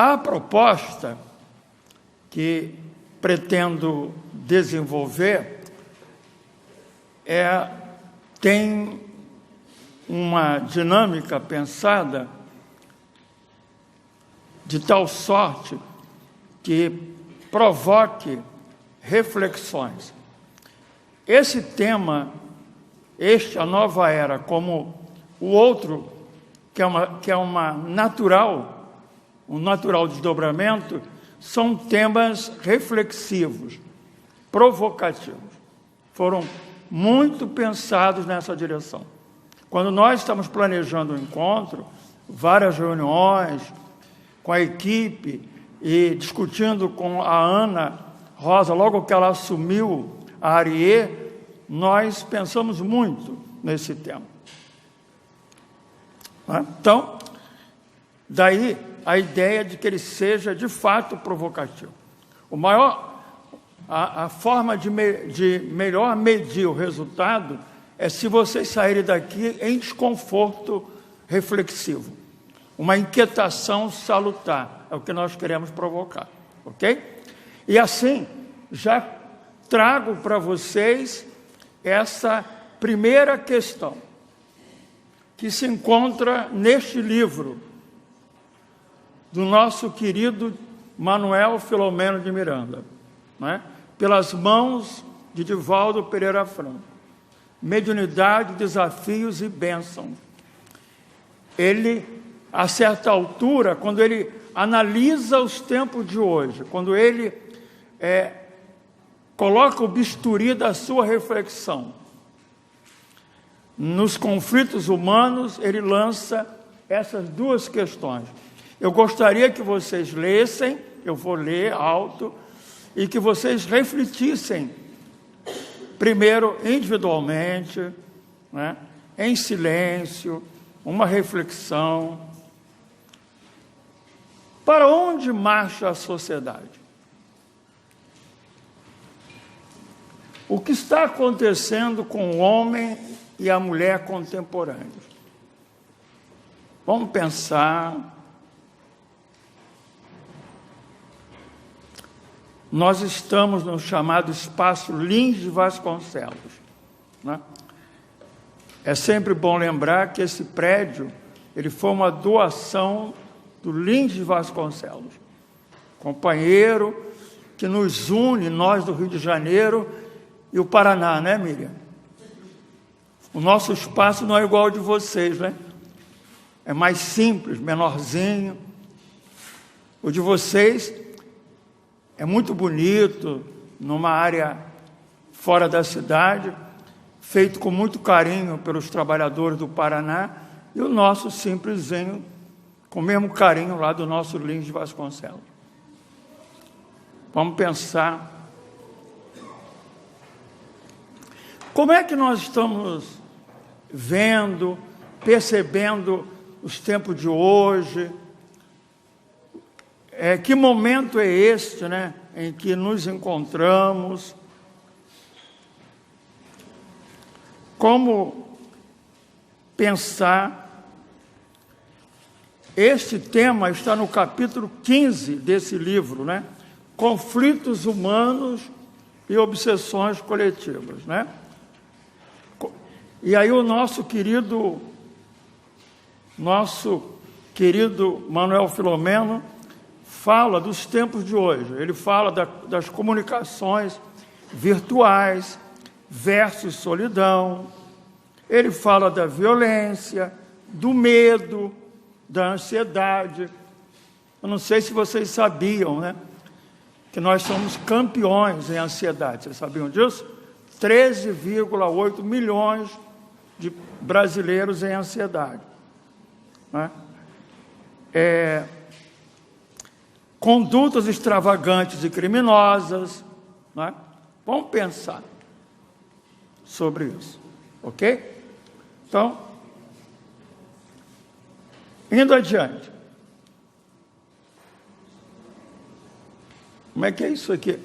A proposta que pretendo desenvolver tem uma dinâmica pensada de tal sorte que provoque reflexões. Esse tema, a nova era, como o outro, que é um natural desdobramento, são temas reflexivos, provocativos. Foram muito pensados nessa direção. Quando nós estamos planejando um encontro, várias reuniões com a equipe e discutindo com a Ana Rosa, logo que ela assumiu a Ariê, nós pensamos muito nesse tema. Então, daí a ideia de que ele seja de fato provocativo. A forma de melhor medir o resultado é se vocês saírem daqui em desconforto reflexivo, uma inquietação salutar, é o que nós queremos provocar, ok? E assim, já trago para vocês essa primeira questão, que se encontra neste livro, do nosso querido Manuel Filomeno de Miranda, né? Pelas mãos de Divaldo Pereira Franco. Mediunidade, desafios e bênçãos. Ele, a certa altura, quando ele analisa os tempos de hoje, quando ele coloca o bisturi da sua reflexão nos conflitos humanos, ele lança essas duas questões. Eu gostaria que vocês lessem, eu vou ler alto, e que vocês refletissem, primeiro individualmente, né, em silêncio, uma reflexão. Para onde marcha a sociedade? O que está acontecendo com o homem e a mulher contemporâneos? Vamos pensar. Nós estamos no chamado espaço Lins de Vasconcelos, né? É sempre bom lembrar que esse prédio ele foi uma doação do Lins de Vasconcelos, companheiro que nos une, nós do Rio de Janeiro e o Paraná, né, Miriam? O nosso espaço não é igual ao de vocês, né? É mais simples, menorzinho. O de vocês é muito bonito, numa área fora da cidade, feito com muito carinho pelos trabalhadores do Paraná, e o nosso simplesinho, com o mesmo carinho lá do nosso Lins de Vasconcelos. Vamos pensar. Como é que nós estamos vendo, percebendo os tempos de hoje? Que momento é este, né, em que nos encontramos? Como pensar? Este tema está no capítulo 15 desse livro, né? Conflitos humanos e obsessões coletivas, né? E aí o nosso querido Manuel Filomeno fala dos tempos de hoje. Ele fala das comunicações virtuais versus solidão. Ele fala da violência, do medo, da ansiedade. Eu não sei se vocês sabiam, né, que nós somos campeões em ansiedade. Vocês sabiam disso? 13,8 milhões de brasileiros em ansiedade, né? Condutas extravagantes e criminosas, né? Vamos pensar sobre isso, ok? Então, indo adiante. Como é que é isso aqui?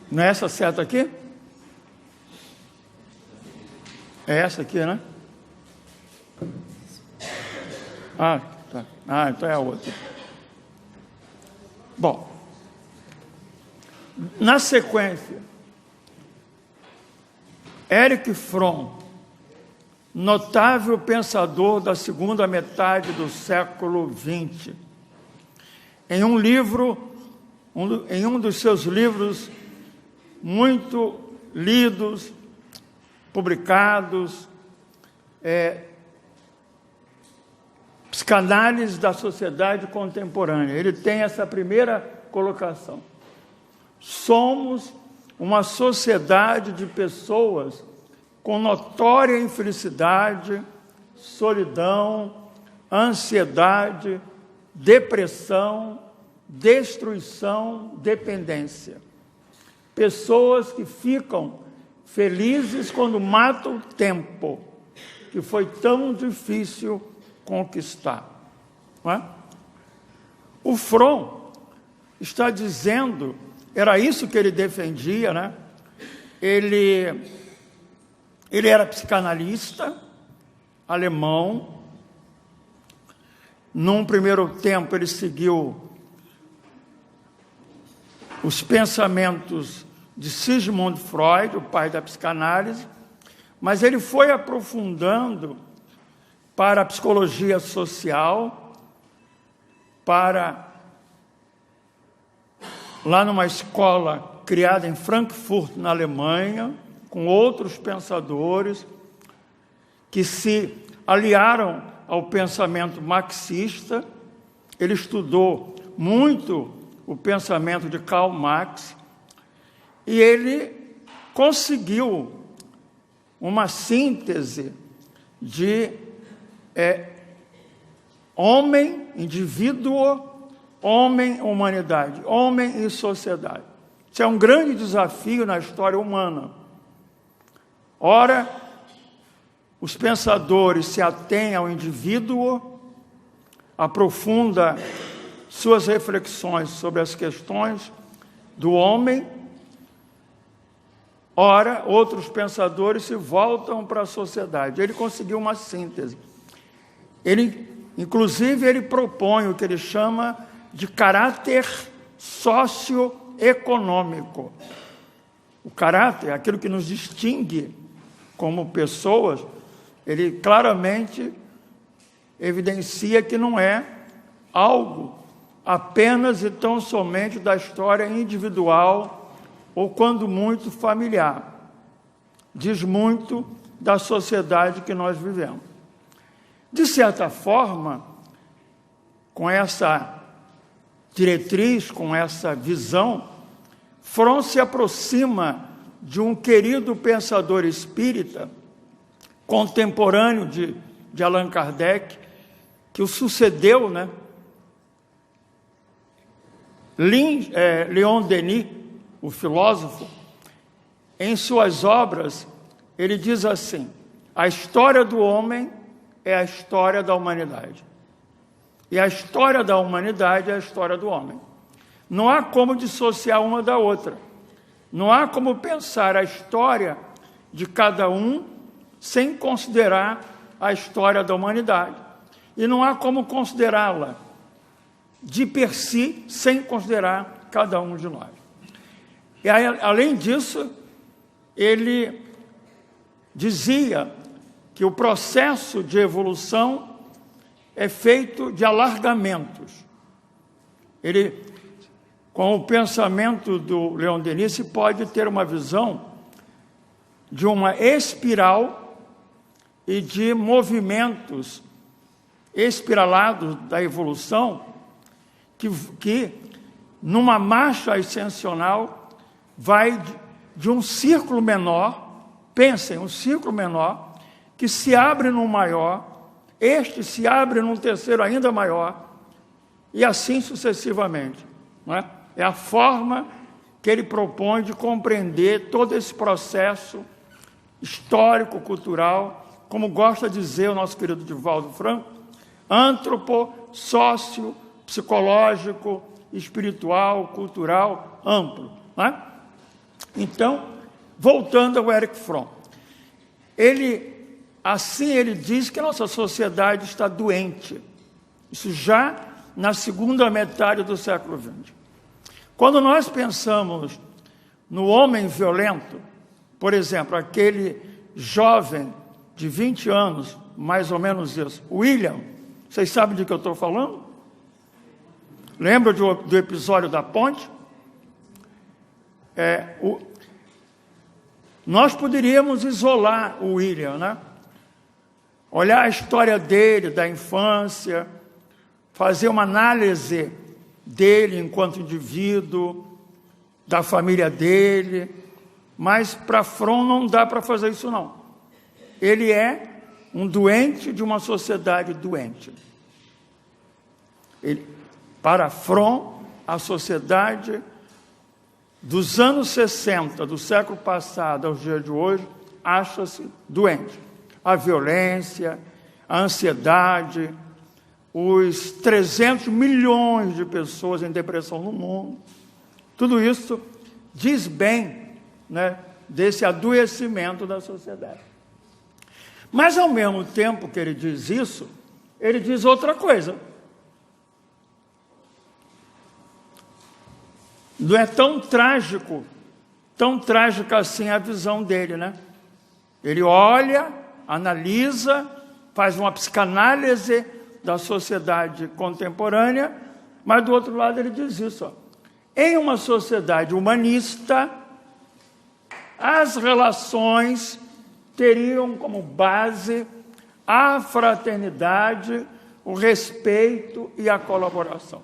Não é essa seta aqui? É essa aqui, né? Ah, tá. Ah, então é a outra. Bom, na sequência, Erich Fromm, notável pensador da segunda metade do século XX, em um dos seus livros muito lidos, publicados, Psicanálise da Sociedade Contemporânea. Ele tem essa primeira colocação. Somos uma sociedade de pessoas com notória infelicidade, solidão, ansiedade, depressão, destruição, dependência. Pessoas que ficam felizes quando matam o tempo, que foi tão difícil conquistar. Não é? O Fromm está dizendo, era isso que ele defendia, né? Ele era psicanalista, alemão. Num primeiro tempo ele seguiu os pensamentos de Sigmund Freud, o pai da psicanálise, mas ele foi aprofundando para a psicologia social, lá numa escola criada em Frankfurt, na Alemanha, com outros pensadores que se aliaram ao pensamento marxista. Ele estudou muito o pensamento de Karl Marx e ele conseguiu uma síntese de homem, indivíduo, homem, humanidade, homem e sociedade. Isso é um grande desafio na história humana. Ora, os pensadores se atêm ao indivíduo, aprofundam suas reflexões sobre as questões do homem. Ora, outros pensadores se voltam para a sociedade. Ele conseguiu uma síntese. Inclusive, ele propõe o que ele chama de caráter socioeconômico. O caráter, aquilo que nos distingue como pessoas, ele claramente evidencia que não é algo apenas e tão somente da história individual ou, quando muito, familiar. Diz muito da sociedade que nós vivemos. De certa forma, com essa diretriz, com essa visão, Fromm se aproxima de um querido pensador espírita, contemporâneo de Allan Kardec, que o sucedeu, né? Leon Denis, o filósofo, em suas obras, ele diz assim: a história do homem é a história da humanidade. E a história da humanidade é a história do homem. Não há como dissociar uma da outra. Não há como pensar a história de cada um sem considerar a história da humanidade. E não há como considerá-la de per si sem considerar cada um de nós. E aí, além disso, ele dizia que o processo de evolução é feito de alargamentos. Ele, com o pensamento do Leon Denis, se pode ter uma visão de uma espiral e de movimentos espiralados da evolução que numa marcha ascensional, vai de um círculo menor, pensem, um círculo menor, que se abre num maior, este se abre num terceiro ainda maior, e assim sucessivamente. Não é? É a forma que ele propõe de compreender todo esse processo histórico, cultural, como gosta de dizer o nosso querido Divaldo Franco, antropo, sócio, psicológico, espiritual, cultural, amplo. Não é? Então, voltando ao Erich Fromm, ele diz que a nossa sociedade está doente. Isso já na segunda metade do século XX. Quando nós pensamos no homem violento, por exemplo, aquele jovem de 20 anos, mais ou menos isso, William, vocês sabem de que eu estou falando? Lembra do episódio da ponte? Nós poderíamos isolar o William, né? Olhar a história dele, da infância, fazer uma análise dele enquanto indivíduo, da família dele, mas para Fromm não dá para fazer isso não. Ele é um doente de uma sociedade doente. Para Fromm, a sociedade dos anos 60, do século passado aos dias de hoje, acha-se doente. A violência, a ansiedade, os 300 milhões de pessoas em depressão no mundo, tudo isso diz bem, né, desse adoecimento da sociedade. Mas, ao mesmo tempo que ele diz isso, ele diz outra coisa. Não é tão trágica assim a visão dele, né? Ele olha, analisa, faz uma psicanálise da sociedade contemporânea, mas do outro lado ele diz isso, ó. Em uma sociedade humanista, as relações teriam como base a fraternidade, o respeito e a colaboração.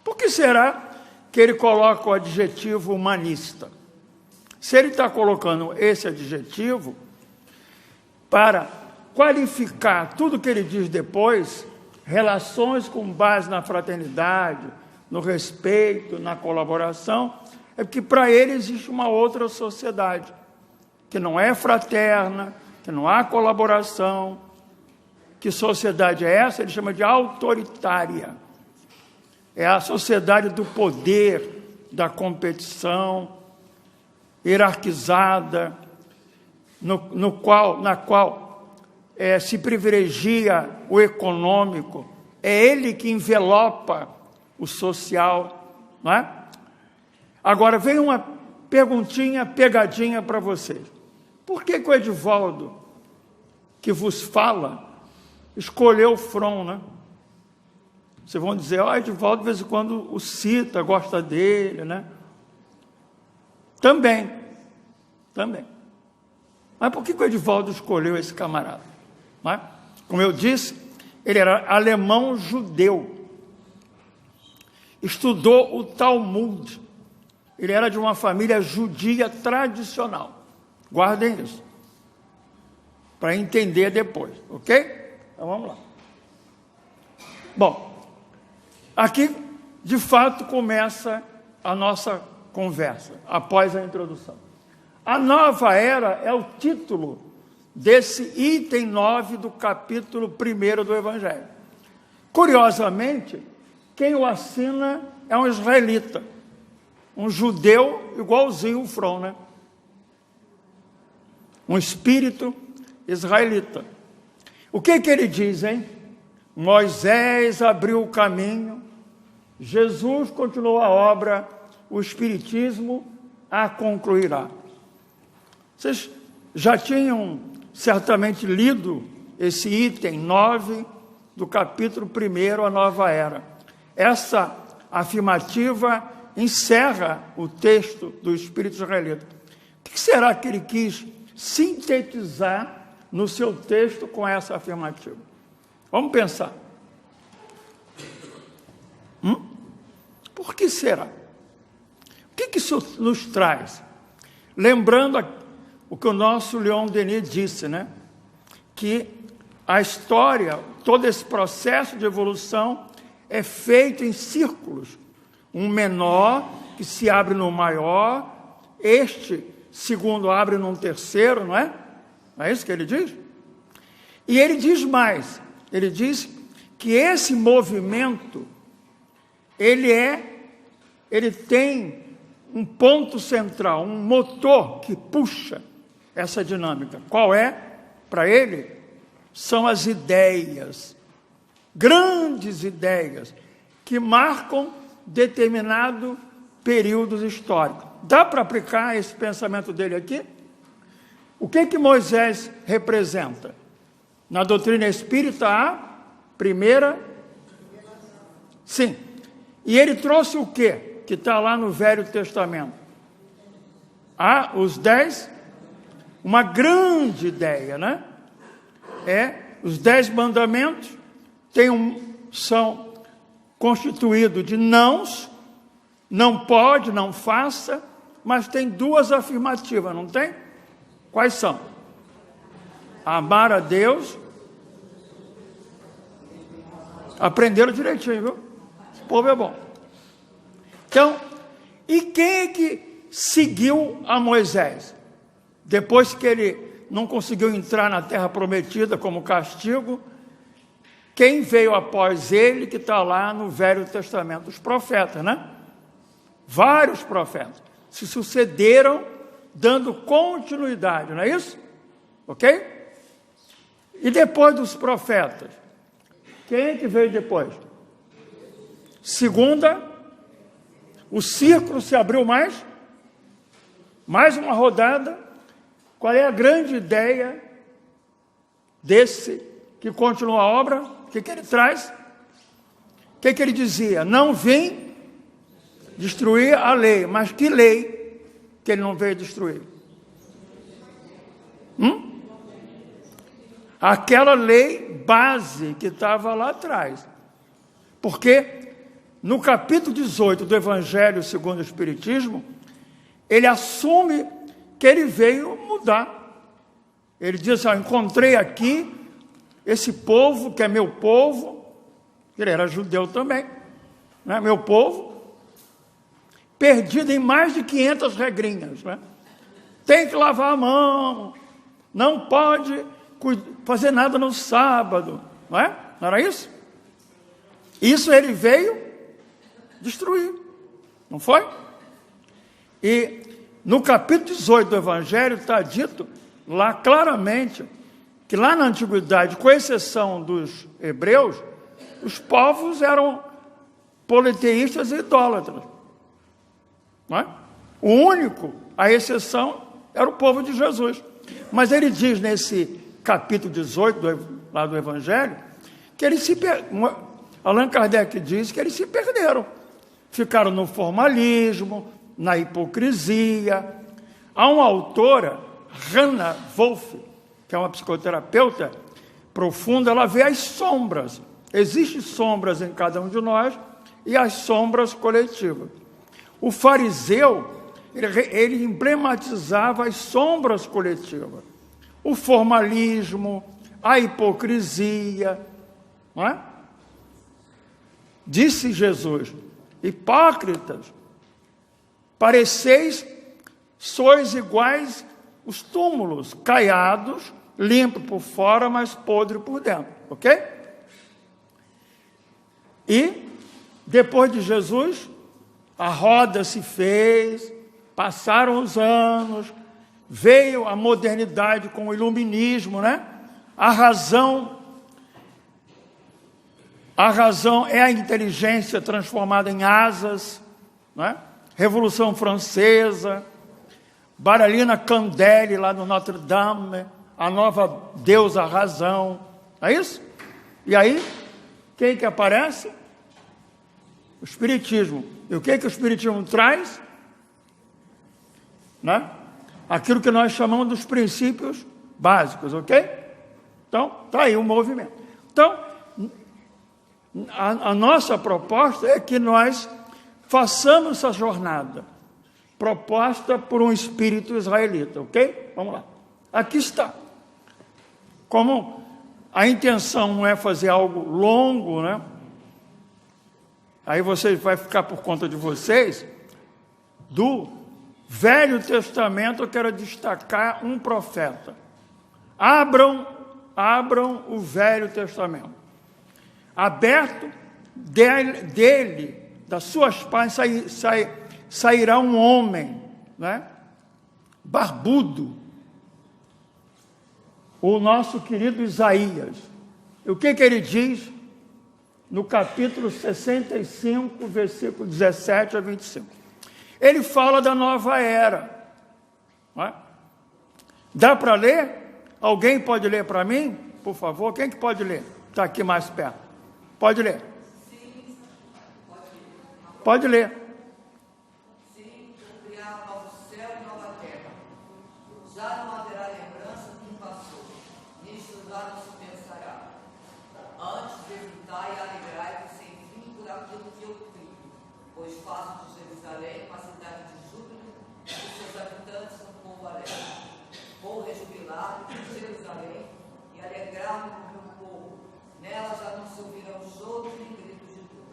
Por que será que ele coloca o adjetivo humanista? Se ele está colocando esse adjetivo para qualificar tudo que ele diz depois, relações com base na fraternidade, no respeito, na colaboração, é porque para ele existe uma outra sociedade, que não é fraterna, que não há colaboração. Que sociedade é essa? Ele chama de autoritária. É a sociedade do poder, da competição, hierarquizada, na qual se privilegia o econômico. É ele que envelopa o social, não é? Agora, vem uma perguntinha, pegadinha para vocês. Por que o Edivaldo, que vos fala, escolheu Fromm, né? Vocês vão dizer, Edivaldo, de vez em quando o cita, gosta dele, né? Também. Mas por que o Edivaldo escolheu esse camarada? Não é? Como eu disse, ele era alemão-judeu. Estudou o Talmud. Ele era de uma família judia tradicional. Guardem isso. Para entender depois, ok? Então vamos lá. Bom, aqui de fato começa a nossa conversa, após a introdução. A nova era é o título desse item 9 do capítulo 1 do Evangelho. Curiosamente, quem o assina é um israelita, um judeu igualzinho o Fromm, né? Um espírito israelita. O que ele diz, hein? Moisés abriu o caminho, Jesus continuou a obra, o Espiritismo a concluirá. Vocês já tinham certamente lido esse item 9 do capítulo 1, a nova era. Essa afirmativa encerra o texto do Espírito israelita. O que será que ele quis sintetizar no seu texto com essa afirmativa? Vamos pensar. Por que será? O que isso nos traz? Lembrando o que o nosso Leon Denis disse, né? Que a história, todo esse processo de evolução é feito em círculos. Um menor que se abre no maior, este segundo abre num terceiro, não é? Não é isso que ele diz? E ele diz mais, ele diz que esse movimento, ele tem um ponto central, um motor que puxa essa dinâmica. Qual é? Para ele, são as ideias. grandes ideias que marcam determinado períodos históricos. Dá para aplicar esse pensamento dele aqui? O que Moisés representa? Na doutrina espírita, a primeira? Sim. E ele trouxe o quê? Que está lá no Velho Testamento. Os 10, uma grande ideia, né? Os 10 mandamentos são constituídos de nãos, não pode, não faça, mas tem 2 afirmativas, não tem? Quais são? Amar a Deus. Aprenderam direitinho, viu? Esse povo é bom. Então, e quem é que seguiu a Moisés? Depois que ele não conseguiu entrar na terra prometida como castigo, quem veio após ele, que está lá no Velho Testamento? Os profetas, né? Vários profetas se sucederam dando continuidade, não é isso? Ok? E depois dos profetas, quem é que veio depois? Segunda, o círculo se abriu mais uma rodada. Qual é a grande ideia desse que continua a obra? O que ele traz? O que ele dizia? Não vim destruir a lei, mas que lei que ele não veio destruir? Aquela lei base que estava lá atrás. Porque no capítulo 18 do Evangelho segundo o Espiritismo, ele assume que ele veio mudar. Ele diz assim: encontrei aqui esse povo que é meu povo. Ele era judeu também, né? Meu povo, perdido em mais de 500 regrinhas, né? Tem que lavar a mão, não pode fazer nada no sábado, não é? Não era isso? Isso ele veio destruir, não foi? E no capítulo 18 do Evangelho está dito lá claramente que lá na antiguidade, com exceção dos hebreus, os povos eram politeístas e idólatras, não é? O único, a exceção, era o povo de Jesus. Mas ele diz nesse capítulo 18 lá do Evangelho que Allan Kardec diz que eles se perderam, ficaram no formalismo, na hipocrisia. Há uma autora, Hannah Wolff, que é uma psicoterapeuta profunda, ela vê as sombras. Existem sombras em cada um de nós e as sombras coletivas. O fariseu, ele emblematizava as sombras coletivas. O formalismo, a hipocrisia, não é? Disse Jesus: hipócritas, sois iguais os túmulos, caiados, limpos por fora, mas podre por dentro, ok? E, depois de Jesus, a roda se fez, passaram os anos, veio a modernidade com o iluminismo, né? A razão é a inteligência transformada em asas, né? Revolução Francesa, Baralina Candelli lá no Notre Dame, a nova deusa razão, é isso? E aí, quem que aparece? O Espiritismo. E o que o Espiritismo traz? Né? Aquilo que nós chamamos dos princípios básicos, ok? Então, está aí o movimento. Então, a nossa proposta é que nós façamos essa jornada, proposta por um espírito israelita, ok? Vamos lá. Aqui está. Como a intenção não é fazer algo longo, né? Aí vocês vai ficar por conta de vocês. Do Velho Testamento eu quero destacar um profeta. Abram o Velho Testamento. Aberto dele, das suas páginas, sairá um homem, né? Barbudo, o nosso querido Isaías. E o que ele diz? no capítulo 65, versículo 17 a 25. Ele fala da nova era. Não é? Dá para ler? Alguém pode ler para mim? Por favor, quem que pode ler? Está aqui mais perto. Pode ler. Pode ler. Sim, eu criar um novo céu e nova terra. Já não haverá lembrança do que passou. Nisto já não se pensará. Antes exultai e alegrai-vos sem fim por aquilo que eu crio. Pois faço de Jerusalém uma cidade de júbilo e seus habitantes um povo alegre. Vou rejubilar em Jerusalém e alegrar-me com o meu povo. Nela já não se ouvirão choro nem gritos de dor.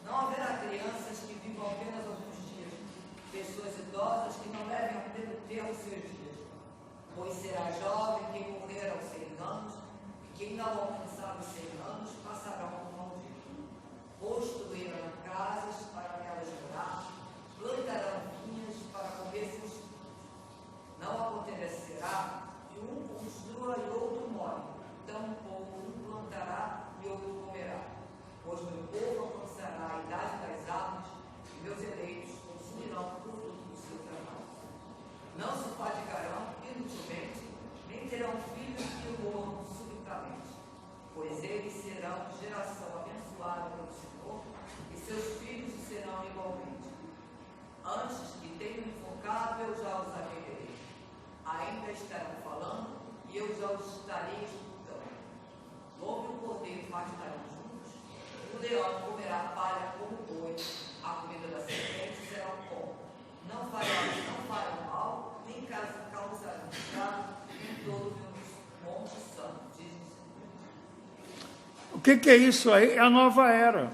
Não haverá crianças que vivam apenas alguns dias, pessoas idosas que não levem a termo seus dias. Pois será jovem quem morrer aos 100 anos, e quem não alcançar os 100 anos passará como maldito. Construirão casas para nelas morar, plantarão vinhas para comer seus frutos. Não acontecerá que um construa e outro more, tampouco um plantará e outro comerá. Pois meu povo alcançará a idade das árvores, e meus eleitos consumirão o fruto do seu trabalho. Não se fatigarão inutilmente, nem terão filhos que morram subitamente, pois eles serão geração abençoada pelo Senhor, e seus filhos o serão igualmente. Antes que tenham enfocado, eu já os atenderei. Ainda estarão falando, e eu já os estarei escutando. Lobo e o cordeiro pastarão juntos, o leão comerá palha como boi, a comida da serpente será um pão. Não farão mal, nem causarão estrago em todo o monte santo, diz o Senhor. O que é isso aí? É a nova era.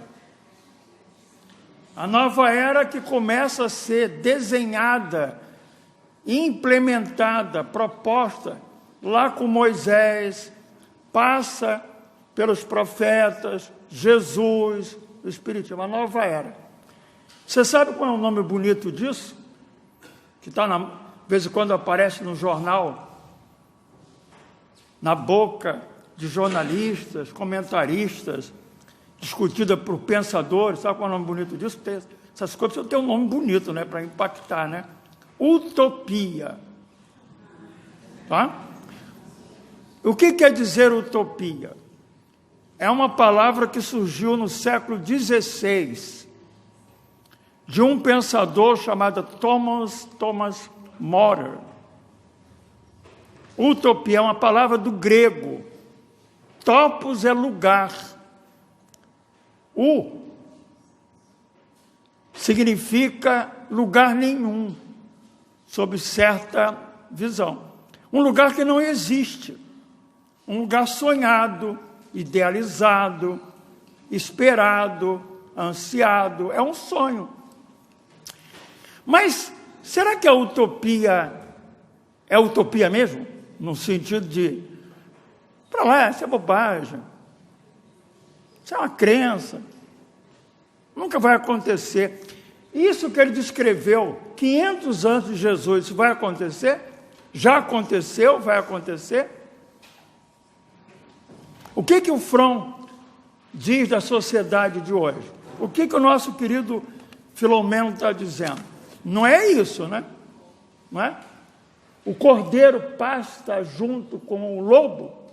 A nova era que começa a ser desenhada, implementada, proposta lá com Moisés, passa pelos profetas, Jesus, o Espírito, uma nova era. Você sabe qual é o nome bonito disso? Que está, de vez em quando aparece no jornal, na boca de jornalistas, comentaristas, discutida por pensadores. Sabe qual é o nome bonito disso? Essas coisas têm um nome bonito, né, para impactar, né? Utopia. Tá? O que quer dizer utopia? É uma palavra que surgiu no século XVI, de um pensador chamado Thomas More. Utopia é uma palavra do grego. Topos é lugar. Significa lugar nenhum, sob certa visão. Um lugar que não existe. Um lugar sonhado, idealizado, esperado, ansiado. É um sonho. Mas será que a utopia é utopia mesmo? No sentido de, para lá, isso é bobagem. Isso é uma crença. Nunca vai acontecer. Isso que ele descreveu 500 anos de Jesus, isso vai acontecer? Já aconteceu, vai acontecer? O que o Fromm diz da sociedade de hoje? O que o nosso querido Filomeno está dizendo? Não é isso, né? Não é? O cordeiro pasta junto com o lobo?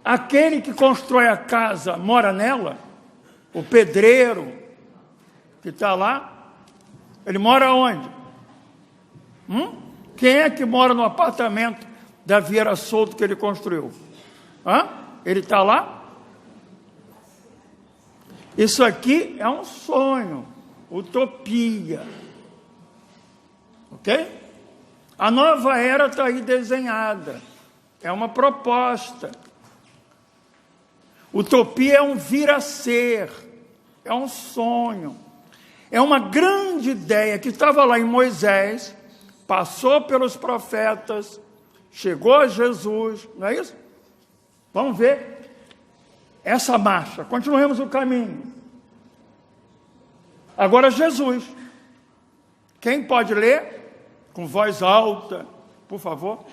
Aquele que constrói a casa mora nela? O pedreiro que está lá, ele mora onde? Quem é que mora no apartamento da Vieira Solto que ele construiu? Ele está lá? Isso aqui é um sonho, utopia. Ok? A nova era está aí desenhada. É uma proposta. Utopia é um vir a ser. É um sonho. É uma grande ideia que estava lá em Moisés, passou pelos profetas, chegou a Jesus, não é isso? Vamos ver essa marcha. Continuemos o caminho. Agora Jesus. Quem pode ler? Com voz alta, por favor.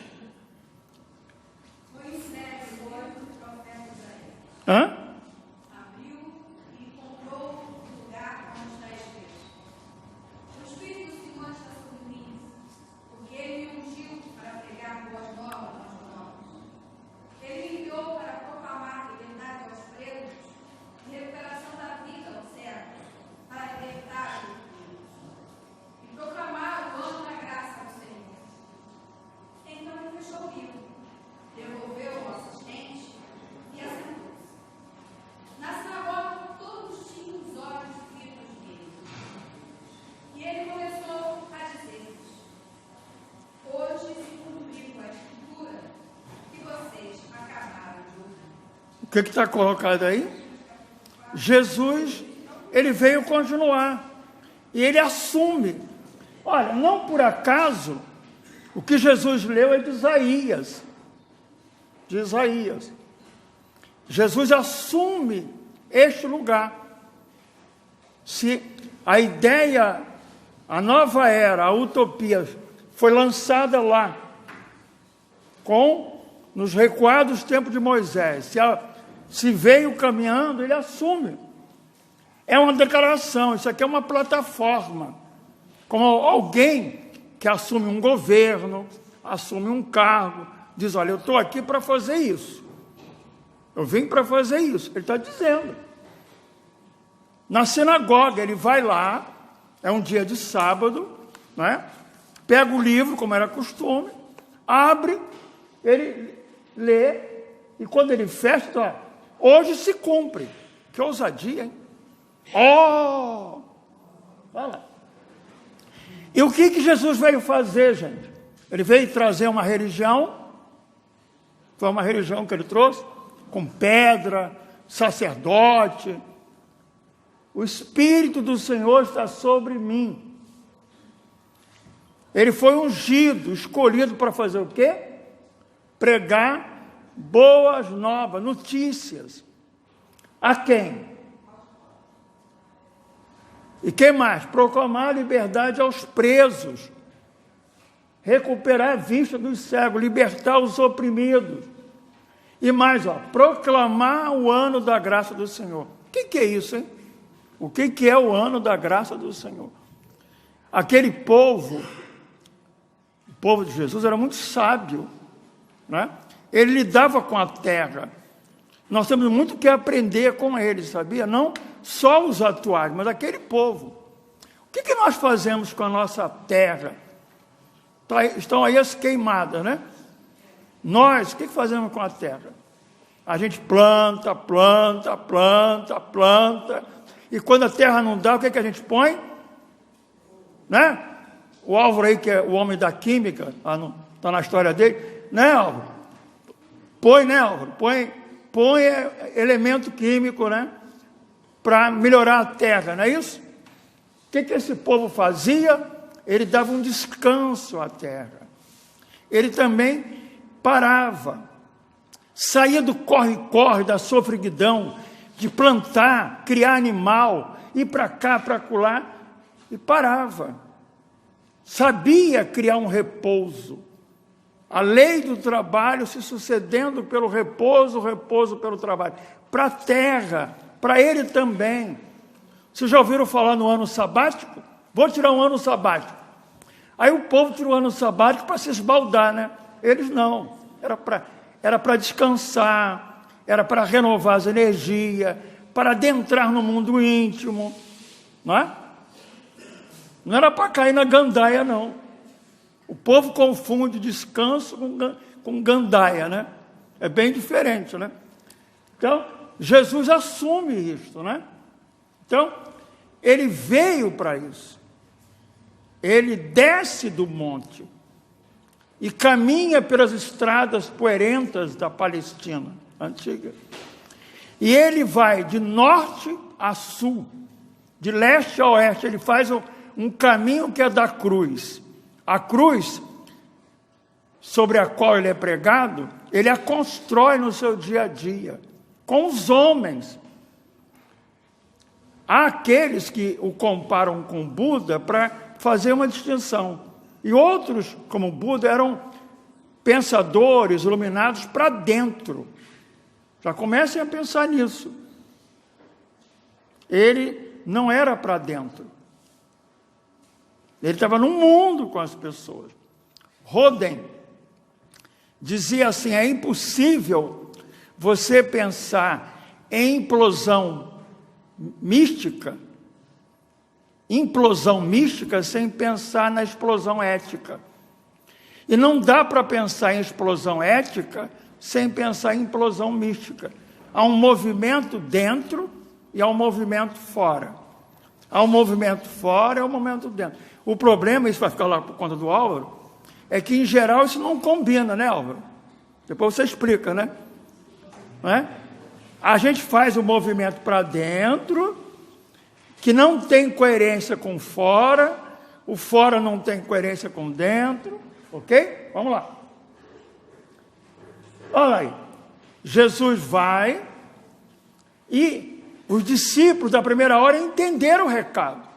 Hã? Abriu e comprou o lugar onde está escrito: o Espírito do Senhor está sobre mim, porque ele me ungiu para pregar boas novas aos irmãos. Ele me enviou para proclamar liberdade aos presos e recuperação da vida aos cegos, para libertar os oprimidos e proclamar o ano da graça ao Senhor. Então ele fechou o livro, devolveu ao assistente e assentou-se. Na sinagoga todos tinham os olhos fitos nele. E ele começou a dizer-lhes: hoje se cumpriu a escritura que vocês acabaram de ouvir. O que está colocado aí? Jesus, ele veio continuar. E ele assume. Olha, não por acaso, o que Jesus leu é de Isaías. De Isaías. Jesus assume este lugar. Se a ideia, a nova era, a utopia, foi lançada lá, nos recuados tempos de Moisés, se veio caminhando, ele assume. É uma declaração, isso aqui é uma plataforma. Como alguém que assume um governo, assume um cargo, diz: olha, eu estou aqui para fazer isso. Eu vim para fazer isso. Ele está dizendo. Na sinagoga, ele vai lá, é um dia de sábado, né? Pega o livro, como era costume, abre, ele lê, e quando ele fecha, hoje se cumpre. Que ousadia, hein? Oh! Vai lá. E o que Jesus veio fazer, gente? Ele veio trazer uma religião, foi uma religião que ele trouxe, com pedra, sacerdote. O Espírito do Senhor está sobre mim. Ele foi ungido, escolhido para fazer o quê? Pregar boas novas, notícias. A quem? E quem mais? Proclamar a liberdade aos presos. Recuperar a vista dos cegos, libertar os oprimidos. E mais, proclamar o ano da graça do Senhor. O que é isso, hein? O que é o ano da graça do Senhor? Aquele povo, o povo de Jesus, era muito sábio, né? Ele lidava com a terra. Nós temos muito que aprender com eles, sabia? Não só os atuais, mas aquele povo. O que nós fazemos com a nossa terra? Estão aí as queimadas, né? Nós, o que fazemos com a terra? A gente planta, e quando a terra não dá, o que a gente põe? Né? O Álvaro aí, que é o homem da química, está na história dele, né, Álvaro? Põe, né, Álvaro? Põe elemento químico, né? Para melhorar a terra, não é isso? O que esse povo fazia? Ele dava um descanso à terra. Ele também parava. Saía do corre-corre, da sofreguidão, de plantar, criar animal, ir para cá, para acolá, e parava. Sabia criar um repouso. A lei do trabalho se sucedendo pelo repouso pelo trabalho. Para a terra, para ele também. Vocês já ouviram falar no ano sabático? Vou tirar um ano sabático. Aí o povo tirou o ano sabático para se esbaldar, né? Eles não. Era para descansar, era para renovar as energias, para adentrar no mundo íntimo, não é? Não era para cair na gandaia, não. O povo confunde descanso com gandaia, né? É bem diferente, né? Então, Jesus assume isso, né? Então, ele veio para isso. Ele desce do monte e caminha pelas estradas poeirentas da Palestina antiga. E ele vai de norte a sul, de leste a oeste. Ele faz um caminho que é da cruz. A cruz, sobre a qual ele é pregado, ele a constrói no seu dia a dia, com os homens. Há aqueles que o comparam com Buda para fazer uma distinção. E outros, como Buda, eram pensadores iluminados para dentro. Já comecem a pensar nisso. Ele não era para dentro. Ele estava no mundo com as pessoas. Roden dizia assim: é impossível você pensar em implosão mística sem pensar na explosão ética. E não dá para pensar em explosão ética sem pensar em implosão mística. Há um movimento dentro e há um movimento fora. Há um movimento fora e há um movimento dentro. O problema, isso vai ficar lá por conta do Álvaro, é que em geral isso não combina, né, Álvaro? Depois você explica, né? Não é? A gente faz o movimento para dentro, que não tem coerência com fora, o fora não tem coerência com dentro, ok? Vamos lá. Olha aí, Jesus vai e os discípulos da primeira hora entenderam o recado.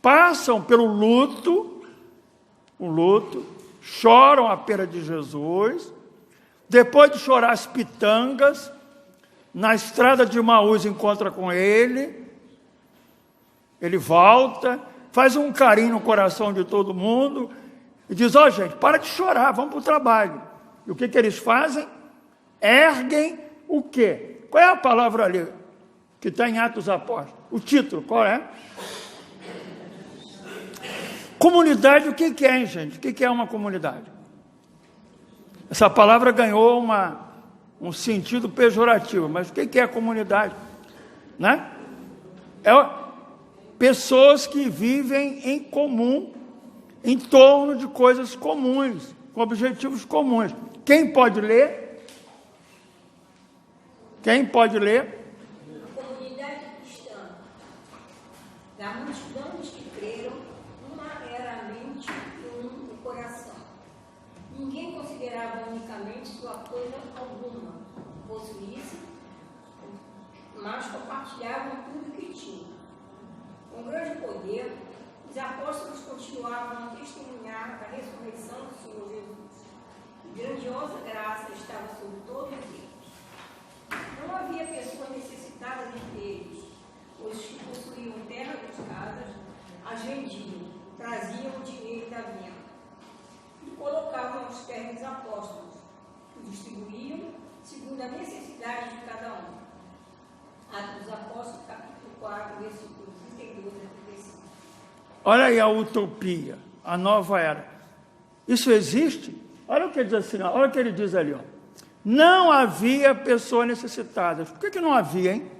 Passam pelo luto, choram a perda de Jesus, depois de chorar as pitangas, na estrada de Emaús encontra com ele volta, faz um carinho no coração de todo mundo e diz: ó, gente, para de chorar, vamos para o trabalho. E o que eles fazem? Erguem o quê? Qual é a palavra ali que está em Atos Apóstolos? O título, qual é? Comunidade, o que é, hein, gente? O que é uma comunidade? Essa palavra ganhou um sentido pejorativo, mas o que é comunidade? Né? Pessoas que vivem em comum, em torno de coisas comuns, com objetivos comuns. Quem pode ler? Quem pode ler? A comunidade cristã, da multidão dos que creram, uma era a mente e um o coração. Ninguém considerava unicamente sua coisa alguma possuísse, mas compartilhavam tudo que tinham. Com grande poder, os apóstolos continuavam a testemunhar da ressurreição do Senhor Jesus. Grandiosa graça estava sobre todos eles. Não havia pessoa necessitada de eles. Os que possuíam terra e casas as vendiam, traziam o dinheiro da venda e colocavam aos pés dos apóstolos, que distribuíam segundo a necessidade de cada um. Atos dos Apóstolos, capítulo 4, versículos 32 a 35. Olha aí a utopia, a nova era. Isso existe? Olha o que ele diz assim, olha o que ele diz ali, ó. Não havia pessoas necessitadas. Por que não havia, hein?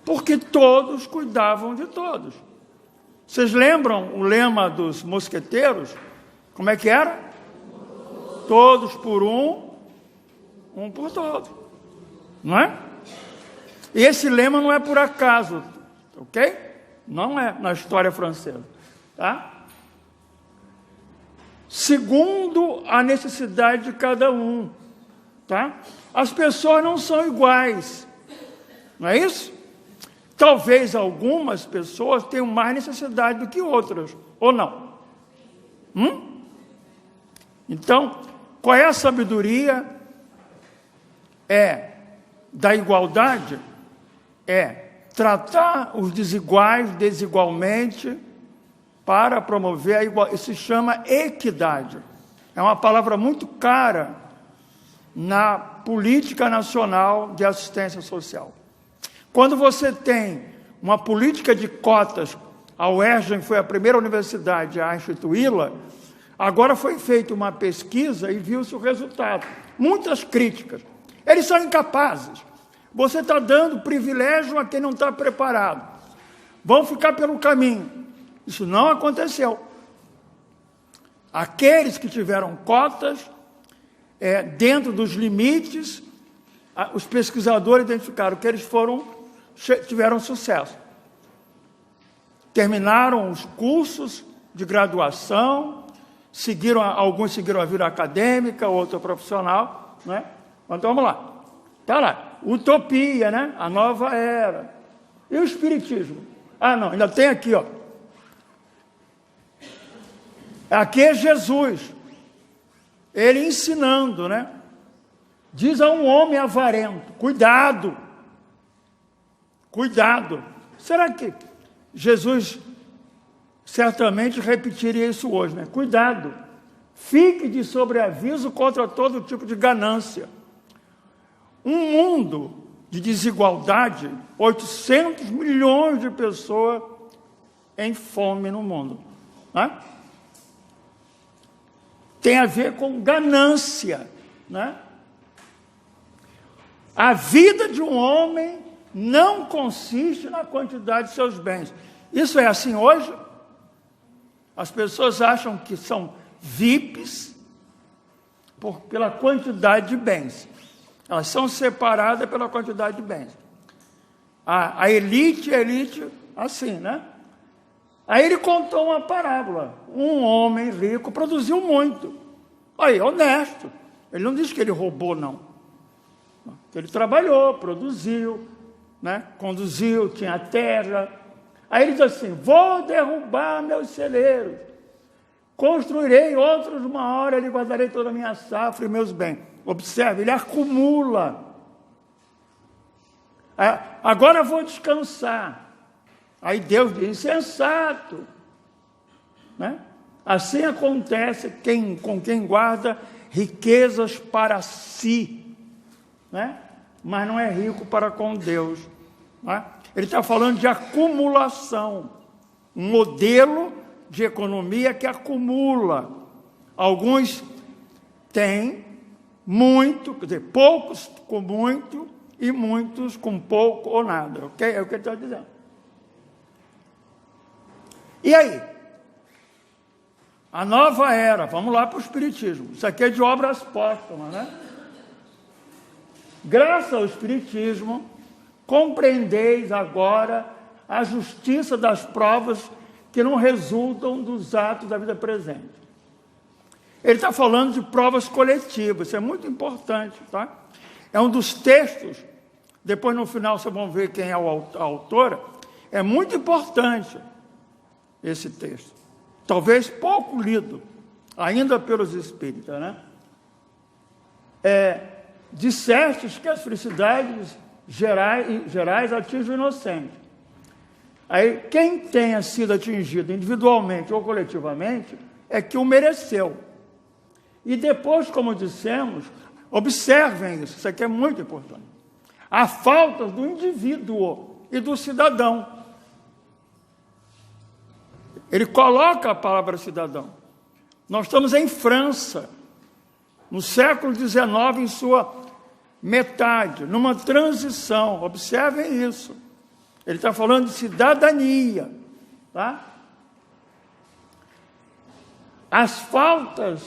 Porque todos cuidavam de todos. Vocês lembram o lema dos mosqueteiros? Como é que era? Todos por um por todos. Não é? E esse lema não é por acaso, ok? Não é na história francesa, tá? Segundo a necessidade de cada um, tá? As pessoas não são iguais, não é isso? Talvez algumas pessoas tenham mais necessidade do que outras, ou não? Então, qual é a sabedoria? Da igualdade? Tratar os desiguais desigualmente para promover a igualdade. Isso se chama equidade. É uma palavra muito cara na política nacional de assistência social. Quando você tem uma política de cotas, a UERJ foi a primeira universidade a instituí-la, agora foi feita uma pesquisa e viu-se o resultado. Muitas críticas. Eles são incapazes. Você está dando privilégio a quem não está preparado. Vão ficar pelo caminho. Isso não aconteceu. Aqueles que tiveram cotas, dentro dos limites, os pesquisadores identificaram que eles tiveram sucesso. Terminaram os cursos de graduação, alguns seguiram a vida acadêmica, outro profissional, né? Então vamos lá. Está lá. Utopia, né? A nova era. E o espiritismo? Não, ainda tem aqui, ó. Aqui é Jesus. ele ensinando, né? Diz a um homem avarento, cuidado, cuidado. Será que Jesus certamente repetiria isso hoje, né? Cuidado, fique de sobreaviso contra todo tipo de ganância. Um mundo de desigualdade, 800 milhões de pessoas em fome no mundo, né? Tem a ver com ganância, né? A vida de um homem não consiste na quantidade de seus bens. Isso é assim hoje? As pessoas acham que são VIPs pela quantidade de bens. Elas são separadas pela quantidade de bens. A elite, assim, né? Aí ele contou uma parábola. Um homem rico produziu muito. Aí, honesto. Ele não disse que ele roubou, não. Ele trabalhou, produziu, né? Conduziu, tinha terra. Aí ele diz assim, vou derrubar meus celeiros. Construirei outros uma hora, e guardarei toda a minha safra e meus bens. Observe, ele acumula. Agora vou descansar. Aí Deus diz, insensato, né? Assim acontece com quem guarda riquezas para si, né? Mas não é rico para com Deus, né? Ele está falando de acumulação, um modelo de economia que acumula. Alguns têm muito, quer dizer, poucos com muito e muitos com pouco ou nada, ok? É o que ele está dizendo. E aí? A nova era, vamos lá para o Espiritismo. Isso aqui é de obras póstumas, né? Graças ao Espiritismo, compreendeis agora a justiça das provas que não resultam dos atos da vida presente. Ele está falando de provas coletivas, isso é muito importante, tá? É um dos textos, depois no final vocês vão ver quem é a autora, é muito importante esse texto. Talvez pouco lido, ainda pelos espíritas, né? Dissestes que as felicidades gerais atingem o inocente. Aí, quem tenha sido atingido individualmente ou coletivamente, é que o mereceu. E depois, como dissemos, observem isso aqui é muito importante. A falta do indivíduo e do cidadão. Ele coloca a palavra cidadão. Nós estamos em França, no século XIX, em sua metade, numa transição. Observem isso. Ele está falando de cidadania, tá? A falta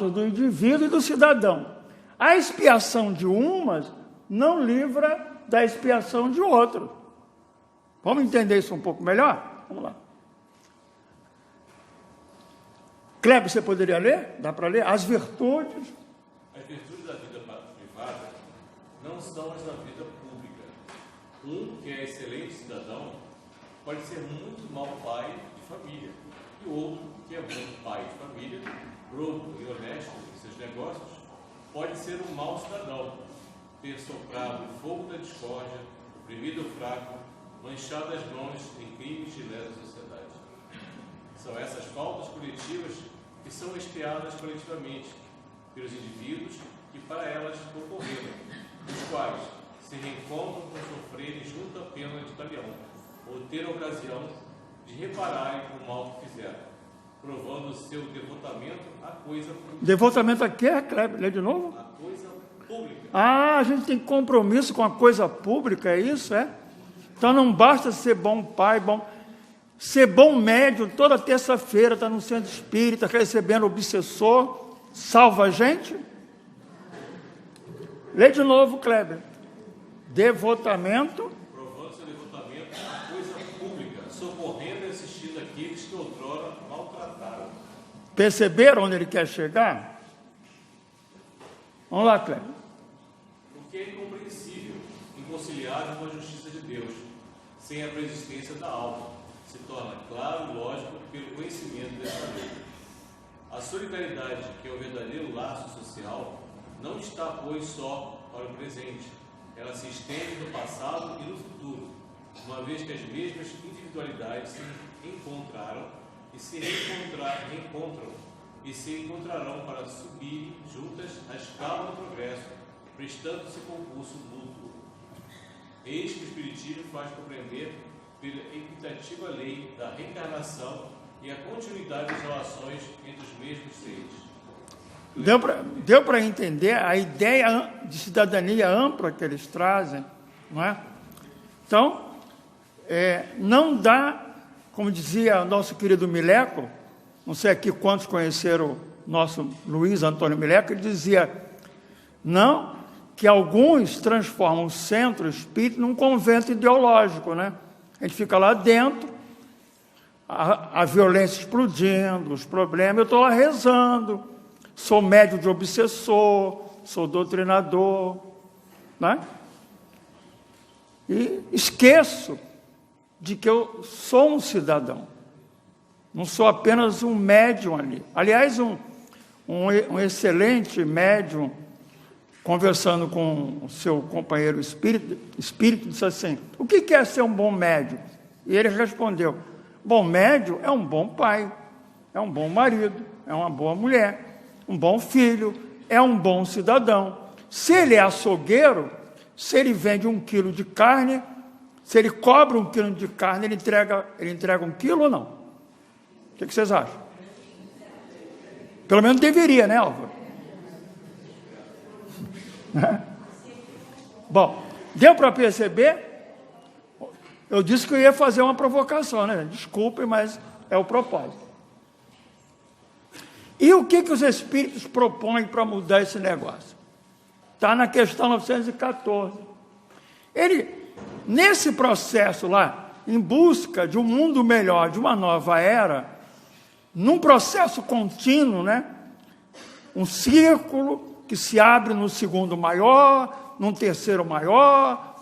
do indivíduo e do cidadão. A expiação de umas não livra da expiação de outro. Vamos entender isso um pouco melhor? Vamos lá. Kleber, você poderia ler? Dá para ler? As virtudes. As virtudes da vida privada não são as da vida pública. Um que é excelente cidadão pode ser muito mau pai de família. E o outro, que é bom pai de família, roubo e honesto em seus negócios, pode ser um mau cidadão, ter soprado o fogo da discórdia, oprimido o fraco, manchado as mãos em crimes de lesa sociedade. São essas faltas coletivas que são expiadas coletivamente pelos indivíduos que para elas ocorreram, os quais se reencontram por sofrerem junto à pena de talião, ou ter ocasião de repararem o mal que fizeram, provando o seu devotamento à coisa pública. Devotamento a quê, Kleber? Lê de novo? A coisa pública. Ah, a gente tem compromisso com a coisa pública, é isso, é? Então não basta ser bom pai, ser bom médium, toda terça-feira está no centro espírita, recebendo obsessor, salva a gente? Lê de novo, Kleber. Devotamento. Provando seu devotamento à coisa pública, socorrendo e assistindo aqueles que outrora maltrataram. Perceberam onde ele quer chegar? Vamos lá, Kleber. Porque é incompreensível, inconciliável com a justiça de Deus, sem a preexistência da alma. Se torna claro e lógico pelo conhecimento dessa lei. A solidariedade, que é o verdadeiro laço social, não está, pois, só para o presente. Ela se estende no passado e no futuro, uma vez que as mesmas individualidades se encontraram e se reencontram e se encontrarão para subir juntas a escala do progresso, prestando-se concurso mútuo. Eis que o Espiritismo faz compreender pela equitativa lei da reencarnação e a continuidade das relações entre os mesmos seres. Deu para entender a ideia de cidadania ampla que eles trazem, não é? Então, não dá, como dizia o nosso querido Mileco, não sei aqui quantos conheceram o nosso Luiz Antônio Mileco, ele dizia, não, que alguns transformam o centro espírita num convento ideológico, né? A gente fica lá dentro, a violência explodindo, os problemas, eu estou lá rezando, sou médium de obsessor, sou doutrinador, né? E esqueço de que eu sou um cidadão, não sou apenas um médium ali. Aliás, um excelente médium, conversando com o seu companheiro espírito, disse assim, o que é ser um bom médium? E ele respondeu, bom médium é um bom pai, é um bom marido, é uma boa mulher, um bom filho, é um bom cidadão. Se ele é açougueiro, se ele vende 1 quilo de carne, se ele cobra 1 quilo de carne, ele entrega 1 quilo ou não? O que vocês acham? Pelo menos deveria, né, Álvaro? Bom, deu para perceber? Eu disse que eu ia fazer uma provocação, né? Desculpem, mas é o propósito. E o que os espíritos propõem para mudar esse negócio? Está na questão 914. Ele, nesse processo lá, em busca de um mundo melhor, de uma nova era, num processo contínuo, né? Um círculo que se abre no segundo maior, num terceiro maior,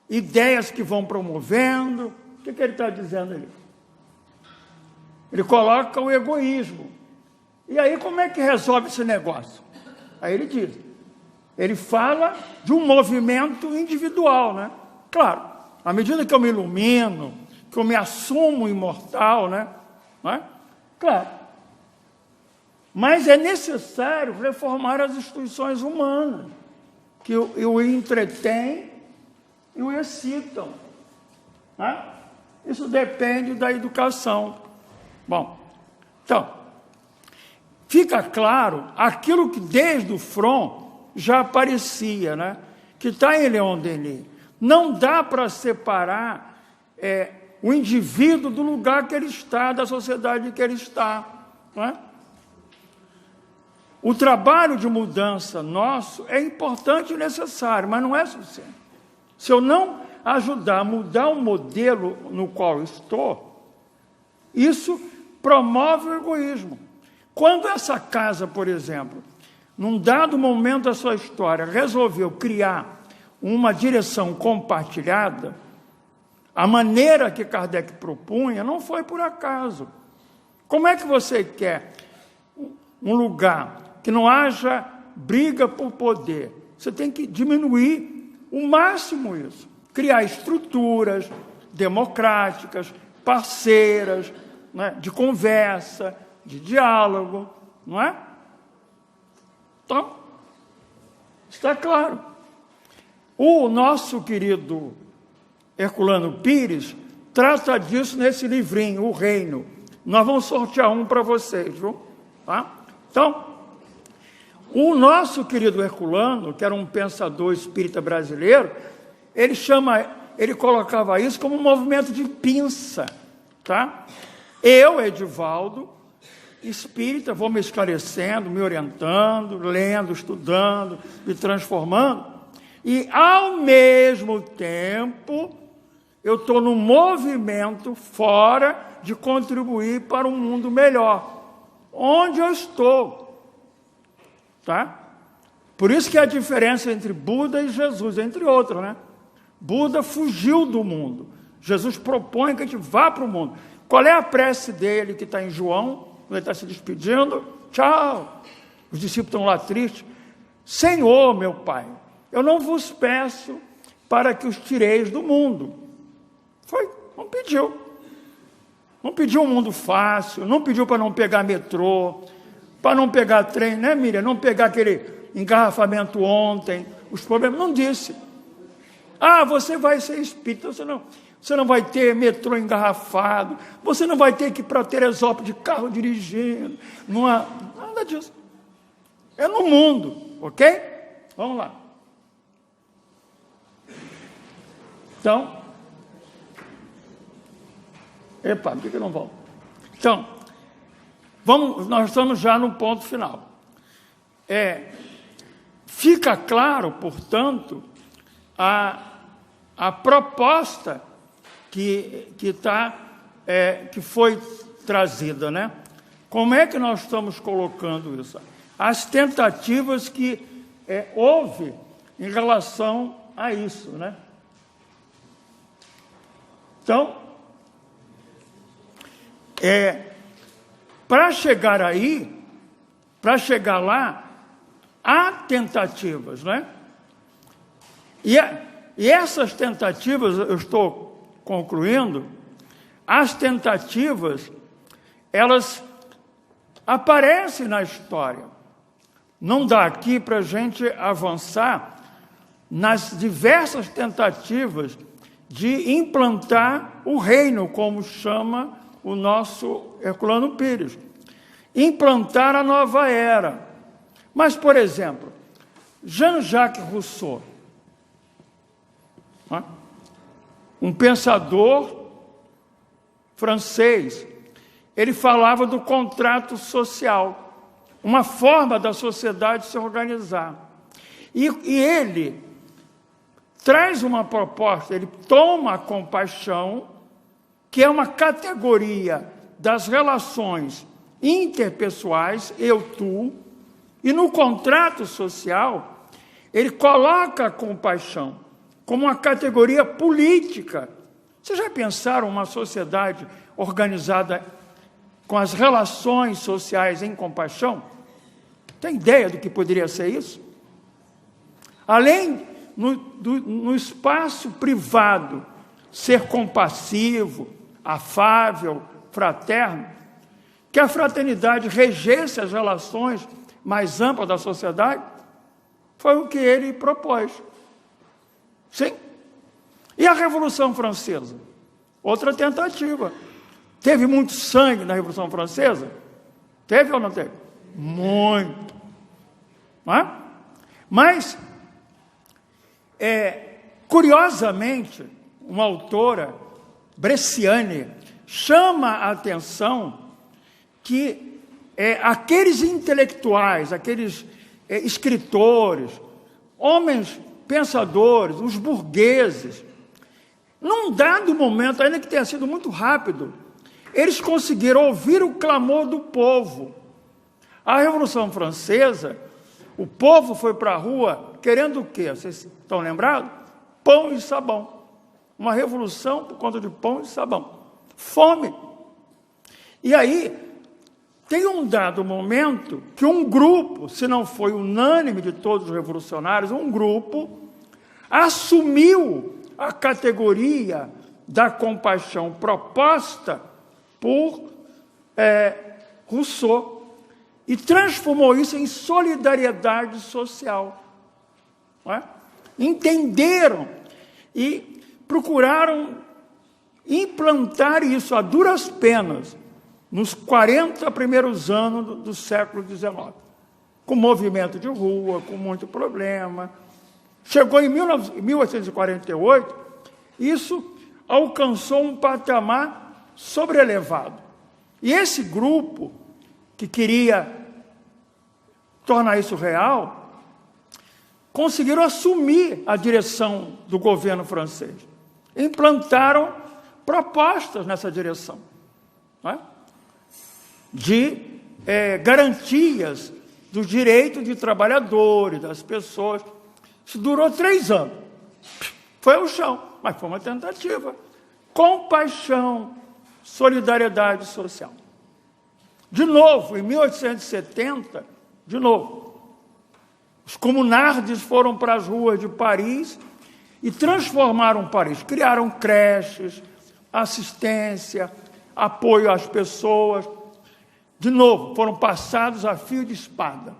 ideias que vão promovendo. O que ele está dizendo ali? Ele coloca o egoísmo. E aí como é que resolve esse negócio? Aí ele diz, ele fala de um movimento individual, né? Claro, à medida que eu me ilumino, que eu me assumo imortal, né? Não é? Claro. Mas é necessário reformar as instituições humanas, que o entretêm e o excitam. Né? Isso depende da educação. Bom, então, fica claro aquilo que desde o front já aparecia, né? Que está em Leon Denis. Não dá para separar o indivíduo do lugar que ele está, da sociedade que ele está. Não é? O trabalho de mudança nosso é importante e necessário, mas não é suficiente. Se eu não ajudar a mudar o modelo no qual estou, isso promove o egoísmo. Quando essa casa, por exemplo, num dado momento da sua história, resolveu criar uma direção compartilhada, a maneira que Kardec propunha não foi por acaso. Como é que você quer um lugar que não haja briga por poder? Você tem que diminuir o máximo isso. Criar estruturas democráticas, parceiras, né, de conversa, de diálogo, não é? Então, está claro. O nosso querido Herculano Pires trata disso nesse livrinho, O Reino. Nós vamos sortear um para vocês, viu? Tá? Então, o nosso querido Herculano, que era um pensador espírita brasileiro, ele colocava isso como um movimento de pinça, tá? Eu, Edivaldo, espírita, vou me esclarecendo, me orientando, lendo, estudando, me transformando, e ao mesmo tempo eu estou num movimento fora de contribuir para um mundo melhor, onde eu estou, tá? Por isso que a diferença entre Buda e Jesus, entre outros, né? Buda fugiu do mundo, Jesus propõe que a gente vá para o mundo. Qual é a prece dele que está em João, ele está se despedindo? tchau. Os discípulos estão lá tristes. Senhor, meu Pai, eu não vos peço para que os tireis do mundo. Não pediu. Não pediu um mundo fácil, não pediu para não pegar metrô, para não pegar trem, né, Miriam? Não pegar aquele engarrafamento ontem, os problemas, não disse. Você vai ser espírita, você não vai ter metrô engarrafado, você não vai ter que ir para Teresópolis de carro dirigindo, não há nada disso. É no mundo, ok? Vamos lá. Então, por que eu não volto? Então, nós estamos já no ponto final. Fica claro, portanto, a proposta que foi trazida, né? Como é que nós estamos colocando isso? As tentativas que houve em relação a isso, né? Então, para chegar lá, há tentativas, né? E essas tentativas, eu estou concluindo, as tentativas, elas aparecem na história. Não dá aqui para a gente avançar nas diversas tentativas de implantar o reino, como chama o nosso Herculano Pires. Implantar a nova era. Mas, por exemplo, Jean-Jacques Rousseau, um pensador francês, ele falava do contrato social, uma forma da sociedade se organizar. E ele traz uma proposta, ele toma a compaixão, que é uma categoria das relações interpessoais, eu, tu, e no contrato social, ele coloca a compaixão como uma categoria política. Vocês já pensaram uma sociedade organizada com as relações sociais em compaixão? Tem ideia do que poderia ser isso? Além, no espaço privado, ser compassivo, afável, fraterno, que a fraternidade regesse as relações mais amplas da sociedade, foi o que ele propôs. Sim. E a Revolução Francesa? Outra tentativa. Teve muito sangue na Revolução Francesa? Teve ou não teve? Muito. Não é? Mas, curiosamente, uma autora, Bresciani, chama a atenção que aqueles intelectuais, aqueles escritores, homens pensadores, os burgueses, num dado momento, ainda que tenha sido muito rápido, eles conseguiram ouvir o clamor do povo. A Revolução Francesa, o povo foi para a rua querendo o quê? Vocês estão lembrados? Pão e sabão. Uma revolução por conta de pão e sabão. Fome. E aí, tem um dado momento que um grupo, se não foi unânime de todos os revolucionários, um grupo assumiu a categoria da compaixão proposta por Rousseau e transformou isso em solidariedade social. Não é? Entenderam e procuraram implantar isso a duras penas nos 40 primeiros anos do século XIX, com movimento de rua, com muito problema. Chegou em 1848, isso alcançou um patamar sobrelevado. E esse grupo, que queria tornar isso real, conseguiram assumir a direção do governo francês. Implantaram propostas nessa direção, não é? De garantias dos direitos de trabalhadores, das pessoas. Isso durou 3 anos. Foi ao chão, mas foi uma tentativa. Compaixão, solidariedade social. De novo, em 1870, de novo, os comunardes foram para as ruas de Paris e transformaram Paris. Criaram creches, assistência, apoio às pessoas. De novo, foram passados a fio de espada.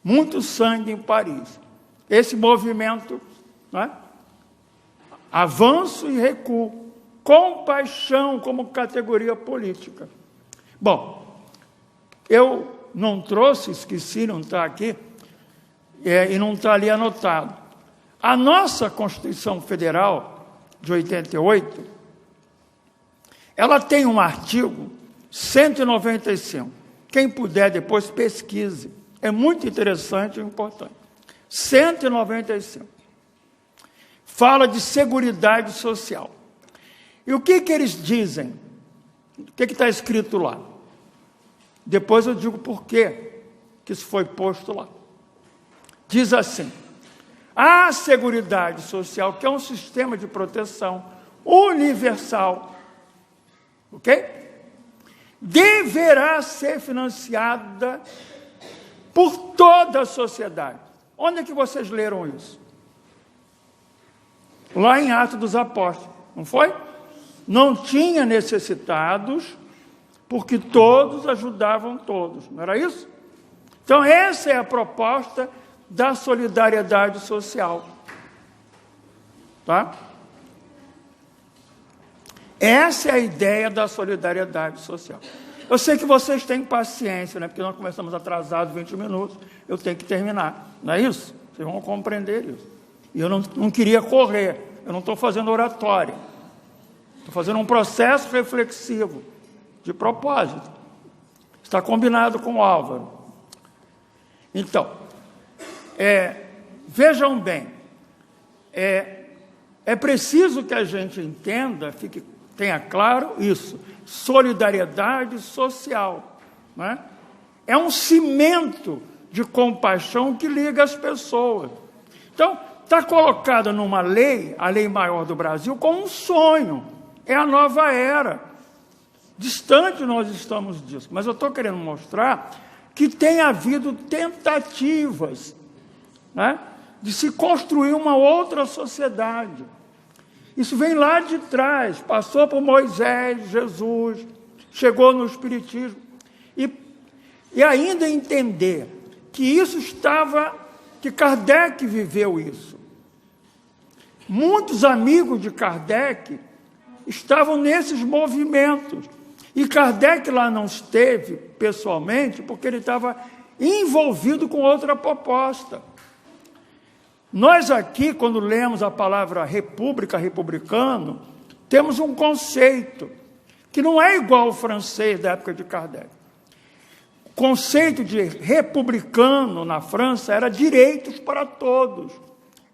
Muito sangue em Paris. Esse movimento, né? Avanço e recuo. Compaixão como categoria política. Bom, eu não trouxe, esqueci, não está aqui, e não está ali anotado. A nossa Constituição Federal, de 88, ela tem um artigo 195. Quem puder depois pesquise. É muito interessante e importante. 195. Fala de seguridade social. E o que eles dizem? O que está escrito lá? Depois eu digo por que isso foi posto lá. Diz assim: a Seguridade Social, que é um sistema de proteção universal, ok? Deverá ser financiada por toda a sociedade. Onde é que vocês leram isso? Lá em Atos dos Apóstolos, não foi? Não tinha necessitados, porque todos ajudavam todos, não era isso? Então, essa é a proposta da solidariedade social. Tá? Essa é a ideia da solidariedade social. Eu sei que vocês têm paciência, né? Porque nós começamos atrasados 20 minutos, eu tenho que terminar, não é isso? Vocês vão compreender isso. E eu não queria correr, eu não estou fazendo oratória. Estou fazendo um processo reflexivo, de propósito. Está combinado com o Álvaro. Então, vejam bem, é preciso que a gente entenda, tenha claro isso, solidariedade social. Né? É um cimento de compaixão que liga as pessoas. Então, está colocada numa lei, a lei maior do Brasil, como um sonho. É a nova era. Distante nós estamos disso. Mas eu estou querendo mostrar que tem havido tentativas, né, de se construir uma outra sociedade. Isso vem lá de trás, passou por Moisés, Jesus, chegou no Espiritismo. E ainda entender que isso que Kardec viveu isso. Muitos amigos de Kardec estavam nesses movimentos. E Kardec lá não esteve pessoalmente porque ele estava envolvido com outra proposta. Nós aqui, quando lemos a palavra república, republicano, temos um conceito que não é igual ao francês da época de Kardec. O conceito de republicano na França era direitos para todos,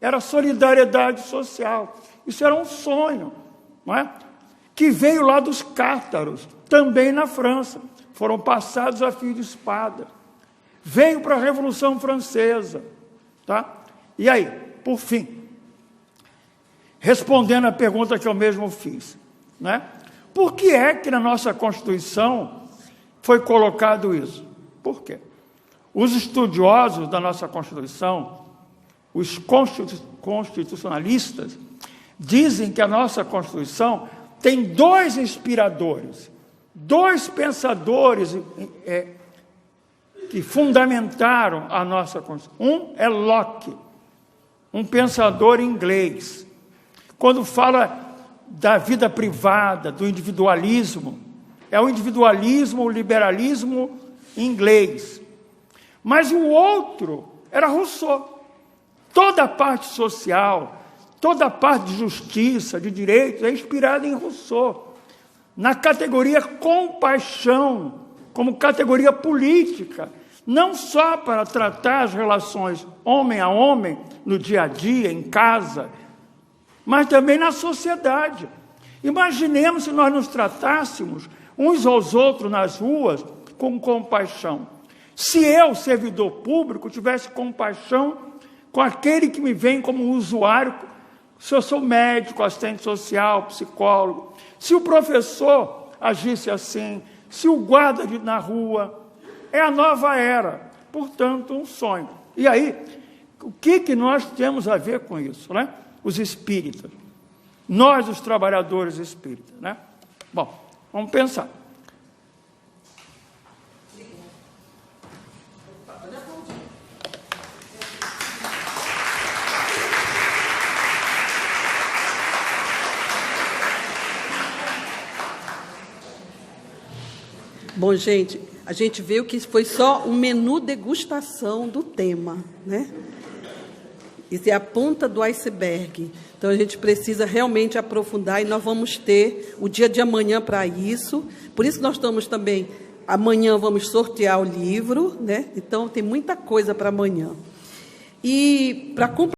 era solidariedade social. Isso era um sonho, não é? Que veio lá dos cátaros, também na França. Foram passados a fio de espada. Veio para a Revolução Francesa. Tá? E aí, por fim, respondendo a pergunta que eu mesmo fiz, né? Por que é que na nossa Constituição foi colocado isso? Por quê? Os estudiosos da nossa Constituição, os constitucionalistas, dizem que a nossa Constituição tem dois inspiradores, dois pensadores que fundamentaram a nossa Constituição. Um é Locke, um pensador inglês. Quando fala da vida privada, do individualismo, é o individualismo, o liberalismo inglês. Mas o outro era Rousseau. Toda a parte social, toda a parte de justiça, de direitos, é inspirada em Rousseau, na categoria compaixão, como categoria política, não só para tratar as relações homem a homem, no dia a dia, em casa, mas também na sociedade. Imaginemos se nós nos tratássemos uns aos outros nas ruas com compaixão. Se eu, servidor público, tivesse compaixão com aquele que me vem como usuário, se eu sou médico, assistente social, psicólogo, se o professor agisse assim, se o guarda na rua, é a nova era, portanto, um sonho. E aí, o que nós temos a ver com isso, né? Os espíritas. Nós, os trabalhadores espíritas, né? Bom, vamos pensar. Bom, gente, a gente viu que foi só um menu degustação do tema, né? Isso é a ponta do iceberg. Então, a gente precisa realmente aprofundar e nós vamos ter o dia de amanhã para isso. Por isso, nós estamos também... Amanhã vamos sortear o livro, né? Então, tem muita coisa para amanhã. E, para completar,